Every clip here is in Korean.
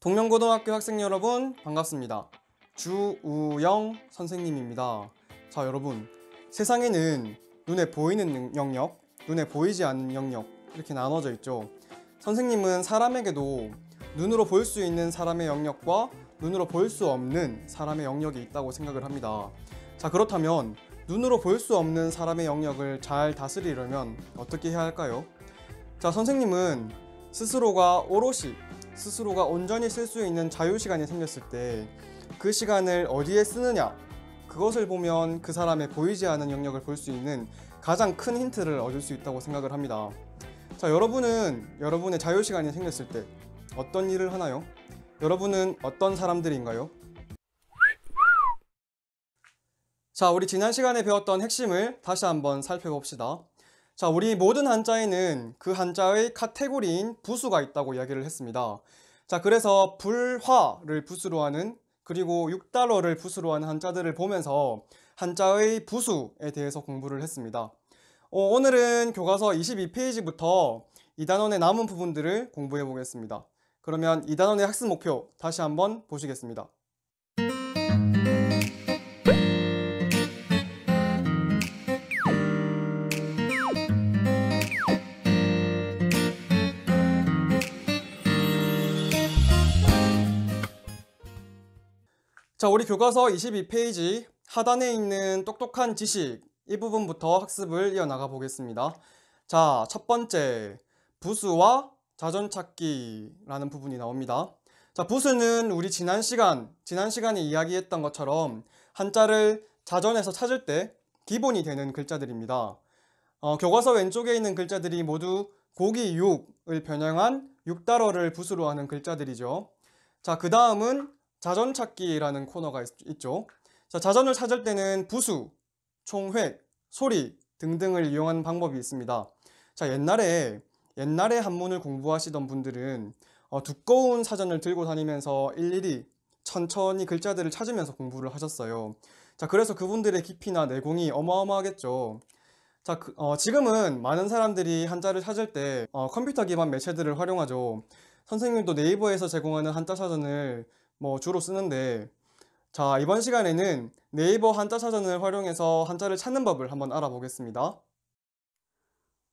동명고등학교 학생 여러분 반갑습니다. 주우영 선생님입니다. 자, 여러분, 세상에는 눈에 보이는 영역, 눈에 보이지 않는 영역 이렇게 나눠져 있죠. 선생님은 사람에게도 눈으로 볼 수 있는 사람의 영역과 눈으로 볼 수 없는 사람의 영역이 있다고 생각을 합니다. 자, 그렇다면 눈으로 볼 수 없는 사람의 영역을 잘 다스리려면 어떻게 해야 할까요? 자, 선생님은 스스로가 온전히 쓸 수 있는 자유시간이 생겼을 때 그 시간을 어디에 쓰느냐, 그것을 보면 그 사람의 보이지 않은 영역을 볼 수 있는 가장 큰 힌트를 얻을 수 있다고 생각을 합니다. 자, 여러분은 여러분의 자유시간이 생겼을 때 어떤 일을 하나요? 여러분은 어떤 사람들인가요? 자, 우리 지난 시간에 배웠던 핵심을 다시 한번 살펴봅시다. 자, 우리 모든 한자에는 그 한자의 카테고리인 부수가 있다고 이야기를 했습니다. 자, 그래서 불화를 부수로 하는, 그리고 6달러를 부수로 하는 한자들을 보면서 한자의 부수에 대해서 공부를 했습니다. 오늘은 교과서 22페이지부터 이 단원의 남은 부분들을 공부해 보겠습니다. 그러면 이 단원의 학습 목표 다시 한번 보시겠습니다. 자, 우리 교과서 22페이지 하단에 있는 똑똑한 지식 이 부분부터 학습을 이어나가 보겠습니다. 자, 첫 번째, 부수와 자전찾기라는 부분이 나옵니다. 자, 부수는 우리 지난 시간에 이야기했던 것처럼 한자를 자전에서 찾을 때 기본이 되는 글자들입니다. 교과서 왼쪽에 있는 글자들이 모두 고기 6을 변형한 6달어를 부수로 하는 글자들이죠. 자, 그 다음은 자전찾기라는 코너가 있죠. 자, 자전을 찾을 때는 부수, 총획, 소리 등등을 이용하는 방법이 있습니다. 자, 옛날에 한문을 공부하시던 분들은 두꺼운 사전을 들고 다니면서 일일이 천천히 글자들을 찾으면서 공부를 하셨어요. 자, 그래서 그분들의 깊이나 내공이 어마어마하겠죠. 자, 지금은 많은 사람들이 한자를 찾을 때 컴퓨터 기반 매체들을 활용하죠. 선생님도 네이버에서 제공하는 한자 사전을 주로 쓰는데, 자, 이번 시간에는 네이버 한자 사전을 활용해서 한자를 찾는 법을 한번 알아보겠습니다.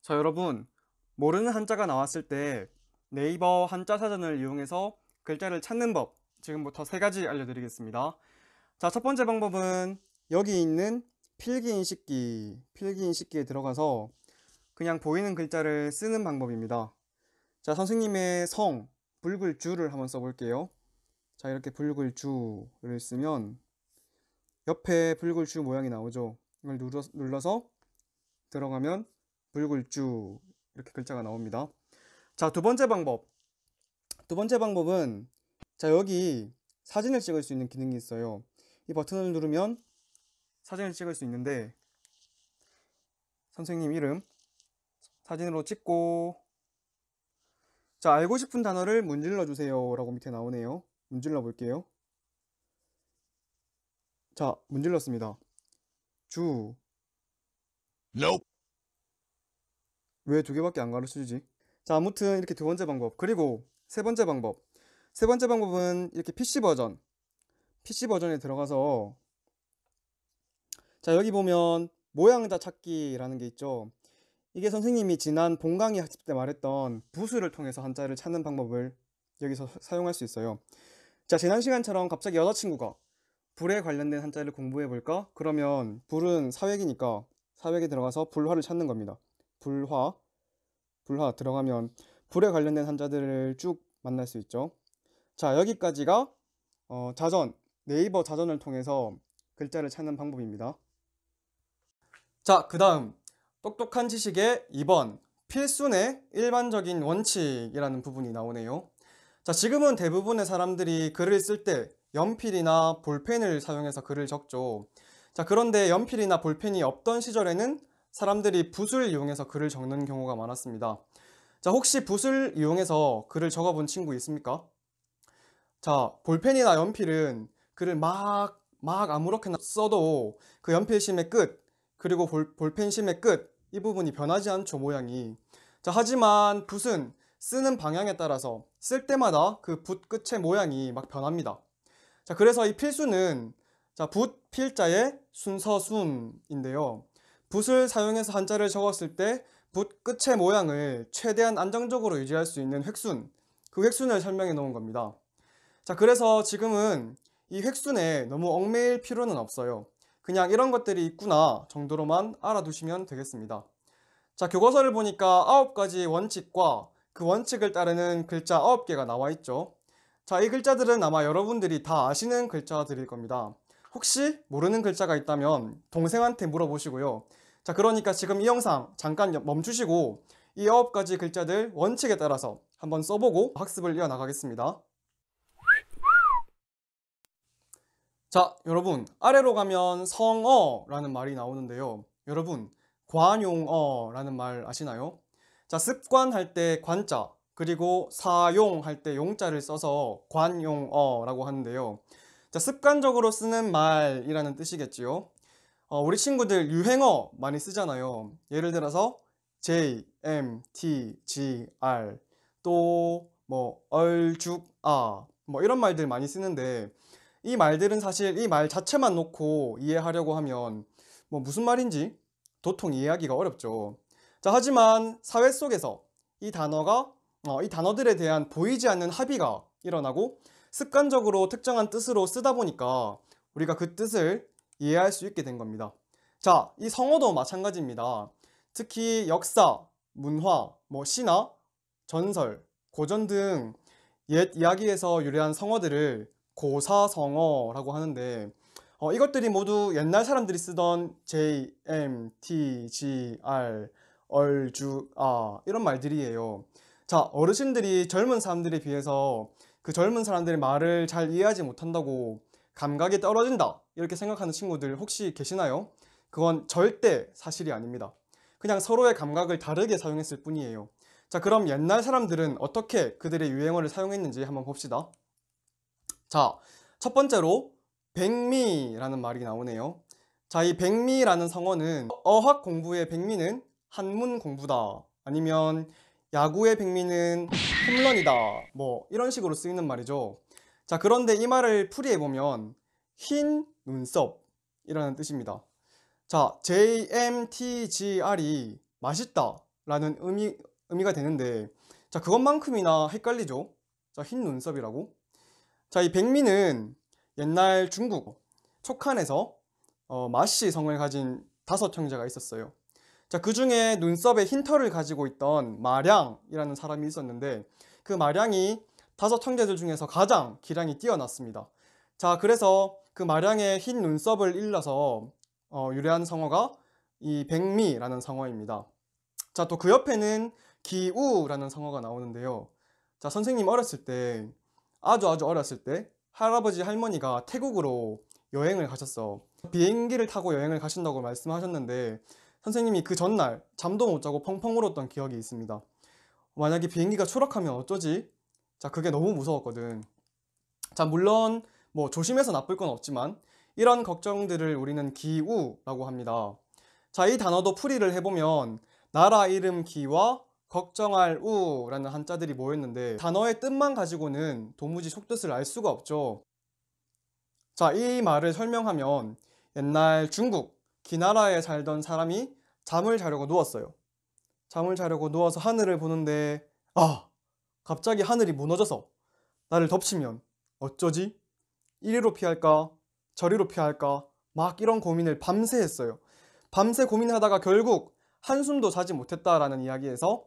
자, 여러분, 모르는 한자가 나왔을 때 네이버 한자 사전을 이용해서 글자를 찾는 법, 지금부터 3가지 알려드리겠습니다. 자, 첫 번째 방법은 여기 있는 필기인식기에 들어가서 그냥 보이는 글자를 쓰는 방법입니다. 자, 선생님의 성, 붉을주를 한번 써볼게요. 자, 이렇게 붉을주를 쓰면 옆에 붉을주 모양이 나오죠. 이걸 눌러서 들어가면 붉을주 이렇게 글자가 나옵니다. 자, 두 번째 방법은 자, 여기 사진을 찍을 수 있는 기능이 있어요. 이 버튼을 누르면 사진을 찍을 수 있는데, 선생님 이름 사진으로 찍고, 자, 알고 싶은 단어를 문질러 주세요 라고 밑에 나오네요. 문질러 볼게요. 자, 문질렀습니다. 주. Nope. 왜 2개밖에 안 가르쳐주지? 자, 아무튼 이렇게 두 번째 방법. 그리고 세 번째 방법은 이렇게 PC 버전에 들어가서, 자, 여기 보면 모양자 찾기라는 게 있죠. 이게 선생님이 지난 본강의 학습 때 말했던 부수를 통해서 한자를 찾는 방법을 여기서 사용할 수 있어요. 자, 지난 시간처럼 갑자기 여자친구가 불에 관련된 한자를 공부해 볼까? 그러면 불은 사획이니까 사획에 들어가서 불화를 찾는 겁니다. 불화 들어가면 불에 관련된 한자들을 쭉 만날 수 있죠. 자, 여기까지가 네이버 자전을 통해서 글자를 찾는 방법입니다. 자, 그 다음 똑똑한 지식의 2번, 필순의 일반적인 원칙이라는 부분이 나오네요. 자, 지금은 대부분의 사람들이 글을 쓸 때 연필이나 볼펜을 사용해서 글을 적죠. 자, 그런데 연필이나 볼펜이 없던 시절에는 사람들이 붓을 이용해서 글을 적는 경우가 많았습니다. 자, 혹시 붓을 이용해서 글을 적어본 친구 있습니까? 자, 볼펜이나 연필은 글을 막 아무렇게나 써도 그 연필심의 끝, 그리고 볼펜심의 끝, 이 부분이 변하지 않죠, 모양이. 자, 하지만 붓은 쓰는 방향에 따라서 쓸 때마다 그 붓 끝의 모양이 막 변합니다. 자, 그래서 이 필수는 자, 붓 필자의 순서순인데요. 붓을 사용해서 한자를 적었을 때 붓 끝의 모양을 최대한 안정적으로 유지할 수 있는 획순, 그 획순을 설명해 놓은 겁니다. 자, 그래서 지금은 이 획순에 너무 얽매일 필요는 없어요. 그냥 이런 것들이 있구나 정도로만 알아두시면 되겠습니다. 자, 교과서를 보니까 9가지 원칙과 그 원칙을 따르는 글자 9개가 나와 있죠. 자, 이 글자들은 아마 여러분들이 다 아시는 글자들일 겁니다. 혹시 모르는 글자가 있다면 동생한테 물어보시고요. 자, 그러니까 지금 이 영상 잠깐 멈추시고 이 9가지 글자들 원칙에 따라서 한번 써보고 학습을 이어나가겠습니다. 자, 여러분, 아래로 가면 성어라는 말이 나오는데요. 여러분, 관용어라는 말 아시나요? 자, 습관할 때 관자, 그리고 사용할 때 용자를 써서 관용어라고 하는데요. 자, 습관적으로 쓰는 말이라는 뜻이겠지요. 우리 친구들 유행어 많이 쓰잖아요. 예를 들어서 J, M, T, G, R, 또 뭐 얼죽, 아, 뭐 이런 말들 많이 쓰는데 이 말들은 사실 이 말 자체만 놓고 이해하려고 하면 뭐 무슨 말인지 도통 이해하기가 어렵죠. 자, 하지만 사회 속에서 이 단어가 이 단어들에 대한 보이지 않는 합의가 일어나고 습관적으로 특정한 뜻으로 쓰다 보니까 우리가 그 뜻을 이해할 수 있게 된 겁니다. 자, 이 성어도 마찬가지입니다. 특히 역사, 문화, 뭐 신화, 전설, 고전 등 옛 이야기에서 유래한 성어들을 고사성어라고 하는데 이것들이 모두 옛날 사람들이 쓰던 J, M, T, G, R, 얼, 주, 아 이런 말들이에요. 자, 어르신들이 젊은 사람들에 비해서 그 젊은 사람들의 말을 잘 이해하지 못한다고 감각이 떨어진다 이렇게 생각하는 친구들 혹시 계시나요? 그건 절대 사실이 아닙니다. 그냥 서로의 감각을 다르게 사용했을 뿐이에요. 자, 그럼 옛날 사람들은 어떻게 그들의 유행어를 사용했는지 한번 봅시다. 자, 첫 번째로 백미라는 말이 나오네요. 자, 이 백미라는 성어는 어학 공부의 백미는 한문 공부다. 아니면 야구의 백미는 홈런이다. 뭐 이런 식으로 쓰이는 말이죠. 자, 그런데 이 말을 풀이해보면 흰 눈썹이라는 뜻입니다. 자, JMTGR이 맛있다 라는 의미가 되는데 자, 그것만큼이나 헷갈리죠. 자, 흰 눈썹이라고. 자, 이 백미는 옛날 중국 촉한에서 마씨 성을 가진 5형제가 있었어요. 자, 그 중에 눈썹에 흰 털을 가지고 있던 마량이라는 사람이 있었는데 그 마량이 5형제들 중에서 가장 기량이 뛰어났습니다. 자, 그래서 그 마량의 흰 눈썹을 일러서 유래한 성어가 이 백미라는 성어입니다. 자, 또 그 옆에는 기우라는 성어가 나오는데요. 자, 선생님 어렸을 때 아주 어렸을 때 할아버지 할머니가 태국으로 여행을 가셨어. 비행기를 타고 여행을 가신다고 말씀하셨는데 선생님이 그 전날 잠도 못 자고 펑펑 울었던 기억이 있습니다. 만약에 비행기가 추락하면 어쩌지? 자, 그게 너무 무서웠거든. 자, 물론 뭐 조심해서 나쁠 건 없지만 이런 걱정들을 우리는 기우라고 합니다. 자, 이 단어도 풀이를 해보면 나라 이름 기와 걱정할 우라는 한자들이 모였는데 단어의 뜻만 가지고는 도무지 속뜻을 알 수가 없죠. 자, 이 말을 설명하면 옛날 중국 기나라에 살던 사람이 잠을 자려고 누웠어요. 잠을 자려고 누워서 하늘을 보는데 갑자기 하늘이 무너져서 나를 덮치면 어쩌지? 이리로 피할까? 저리로 피할까? 막 이런 고민을 밤새 했어요. 밤새 고민하다가 결국 한숨도 자지 못했다라는 이야기에서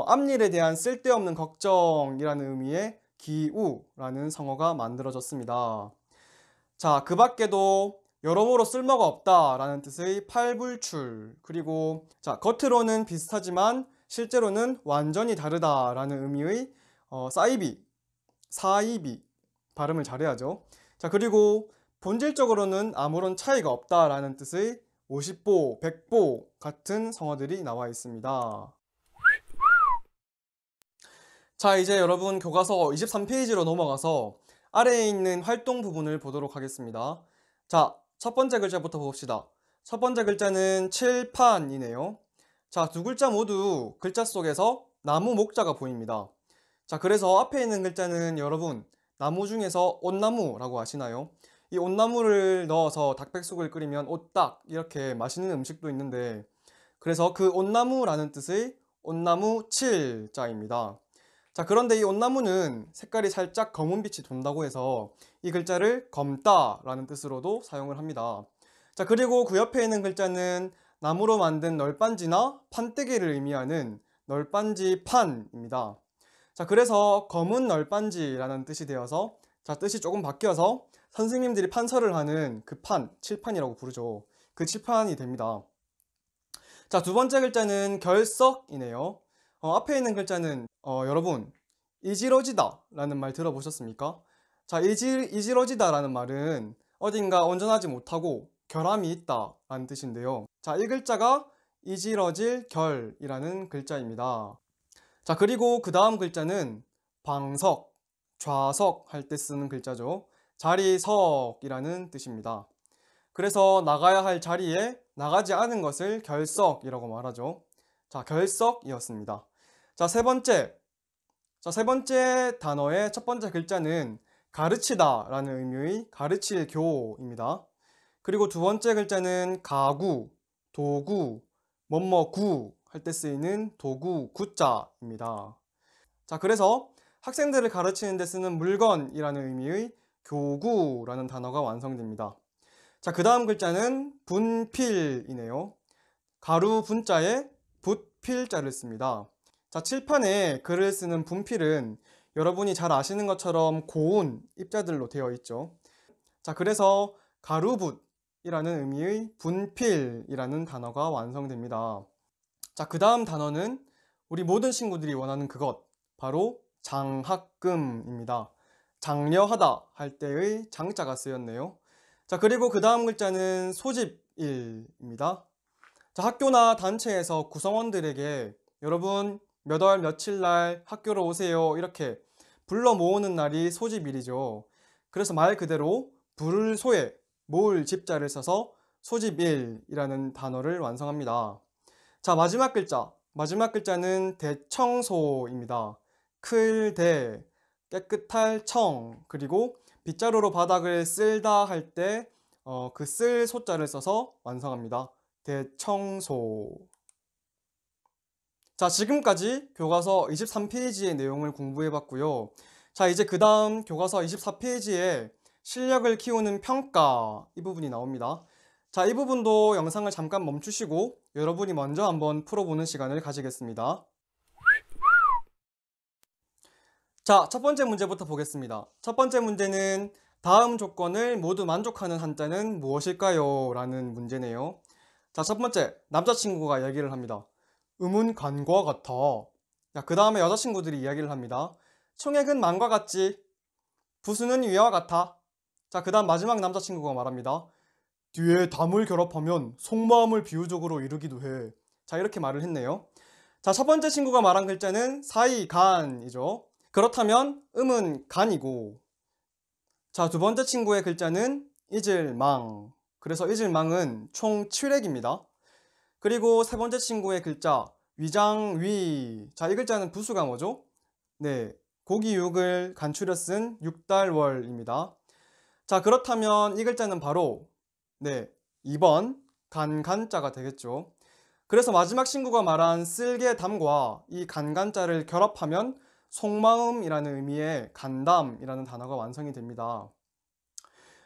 앞일에 대한 쓸데없는 걱정이라는 의미의 기우라는 성어가 만들어졌습니다. 자, 그 밖에도 여러모로 쓸모가 없다라는 뜻의 팔불출, 그리고 자, 겉으로는 비슷하지만 실제로는 완전히 다르다라는 의미의 사이비, 사이비 발음을 잘해야죠. 자, 그리고 본질적으로는 아무런 차이가 없다라는 뜻의 50보, 100보 같은 성어들이 나와 있습니다. 자, 이제 여러분 교과서 23페이지로 넘어가서 아래에 있는 활동 부분을 보도록 하겠습니다. 자, 첫 번째 글자부터 봅시다. 첫 번째 글자는 칠판이네요. 자, 두 글자 모두 글자 속에서 나무 목자가 보입니다. 자, 그래서 앞에 있는 글자는 여러분 나무 중에서 온나무라고 아시나요? 이 온나무를 넣어서 닭백숙을 끓이면 오딱 이렇게 맛있는 음식도 있는데, 그래서 그 온나무라는 뜻의 온나무 칠자입니다. 자, 그런데 이 온나무는 색깔이 살짝 검은빛이 돈다고 해서 이 글자를 검다라는 뜻으로도 사용을 합니다. 자, 그리고 그 옆에 있는 글자는 나무로 만든 널빤지나 판때기를 의미하는 널빤지판입니다. 자, 그래서 검은 널빤지라는 뜻이 되어서, 자, 뜻이 조금 바뀌어서 선생님들이 판서를 하는 그 판, 칠판이라고 부르죠. 그 칠판이 됩니다. 자, 두 번째 글자는 결석이네요. 앞에 있는 글자는 여러분 이지러지다 라는 말 들어보셨습니까? 자, 이지러지다 라는 말은 어딘가 온전하지 못하고 결함이 있다 라는 뜻인데요. 자, 이 글자가 이지러질 결이라는 글자입니다. 자, 그리고 그 다음 글자는 방석, 좌석 할 때 쓰는 글자죠. 자리석이라는 뜻입니다. 그래서 나가야 할 자리에 나가지 않은 것을 결석이라고 말하죠. 자, 결석이었습니다. 자, 세 번째 단어의 첫 번째 글자는 가르치다 라는 의미의 가르칠 교입니다. 그리고 두 번째 글자는 가구, 도구, 뭐뭐구 할 때 쓰이는 도구 구자입니다. 자, 그래서 학생들을 가르치는 데 쓰는 물건이라는 의미의 교구라는 단어가 완성됩니다. 자, 그 다음 글자는 분필이네요. 가루 분자에 붓필자를 씁니다. 자, 칠판에 글을 쓰는 분필은 여러분이 잘 아시는 것처럼 고운 입자들로 되어 있죠. 자, 그래서 가루붓이라는 의미의 분필이라는 단어가 완성됩니다. 자, 그 다음 단어는 우리 모든 친구들이 원하는 그것, 바로 장학금입니다. 장려하다 할 때의 장자가 쓰였네요. 자, 그리고 그 다음 글자는 소집일입니다. 자, 학교나 단체에서 구성원들에게 여러분 몇 월 며칠 날 학교로 오세요 이렇게 불러 모으는 날이 소집일이죠. 그래서 말 그대로 부를 소에 모을 집자를 써서 소집일이라는 단어를 완성합니다. 자, 마지막 글자는 대청소입니다. 클, 대, 깨끗할 청, 그리고 빗자루로 바닥을 쓸다 할 때 그 쓸 소자를 써서 완성합니다. 대청소. 자, 지금까지 교과서 23페이지의 내용을 공부해 봤고요. 자, 이제 그 다음 교과서 24페이지에 실력을 키우는 평가 이 부분이 나옵니다. 자, 이 부분도 영상을 잠깐 멈추시고 여러분이 먼저 한번 풀어보는 시간을 가지겠습니다. 자, 첫 번째 문제부터 보겠습니다. 첫 번째 문제는 다음 조건을 모두 만족하는 한자는 무엇일까요? 라는 문제네요. 자, 첫 번째, 남자친구가 이야기를 합니다. 음은 간과 같아. 자, 그 다음에 여자친구들이 이야기를 합니다. 총액은 만과 같지. 부수는 위와 같아. 자, 그 다음 마지막 남자친구가 말합니다. 뒤에 담을 결합하면 속마음을 비유적으로 이루기도 해. 자, 이렇게 말을 했네요. 자, 첫 번째 친구가 말한 글자는 사이간이죠. 그렇다면 음은 간이고, 자, 두 번째 친구의 글자는 잊을망. 그래서 잊을망은 총 7액입니다. 그리고 세 번째 친구의 글자 위장위. 자, 이 글자는 부수가 뭐죠? 네, 고기 육을 간추려 쓴 육달월입니다. 자, 그렇다면 이 글자는 바로 2번 간간자가 되겠죠. 그래서 마지막 친구가 말한 쓸개 담과 이 간간자를 결합하면 속마음이라는 의미의 간담이라는 단어가 완성이 됩니다.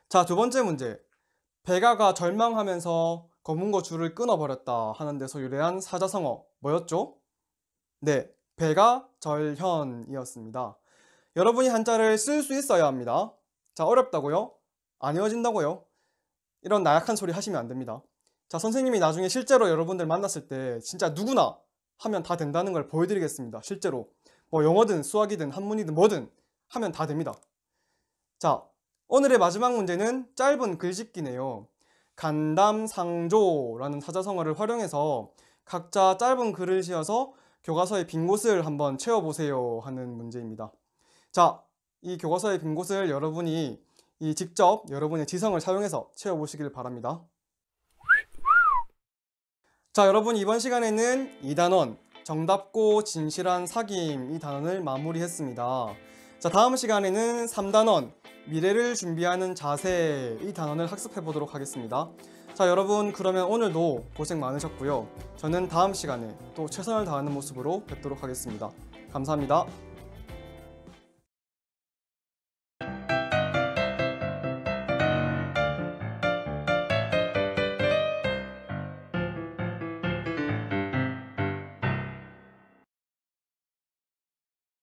자, 두 번째 문제. 백아가 절망하면서 검은고 줄을 끊어버렸다 하는 데서 유래한 사자성어 뭐였죠? 네, 백아절현이었습니다. 여러분이 한자를 쓸 수 있어야 합니다. 자, 어렵다고요? 안 외워진다고요? 이런 나약한 소리 하시면 안 됩니다. 자, 선생님이 나중에 실제로 여러분들 만났을 때 진짜 누구나 하면 다 된다는 걸 보여드리겠습니다. 실제로 뭐 영어든 수학이든 한문이든 뭐든 하면 다 됩니다. 자, 오늘의 마지막 문제는 짧은 글짓기네요. 간담상조라는 사자성어를 활용해서 각자 짧은 글을 지어서 교과서의 빈 곳을 한번 채워보세요 하는 문제입니다. 자, 이 교과서의 빈 곳을 여러분이 직접 여러분의 지성을 사용해서 채워보시길 바랍니다. 자, 여러분 이번 시간에는 2단원 정답고 진실한 사귐 이 단원을 마무리했습니다. 자, 다음 시간에는 3단원 미래를 준비하는 자세 이 단원을 학습해 보도록 하겠습니다. 자, 여러분 그러면 오늘도 고생 많으셨고요. 저는 다음 시간에 또 최선을 다하는 모습으로 뵙도록 하겠습니다. 감사합니다.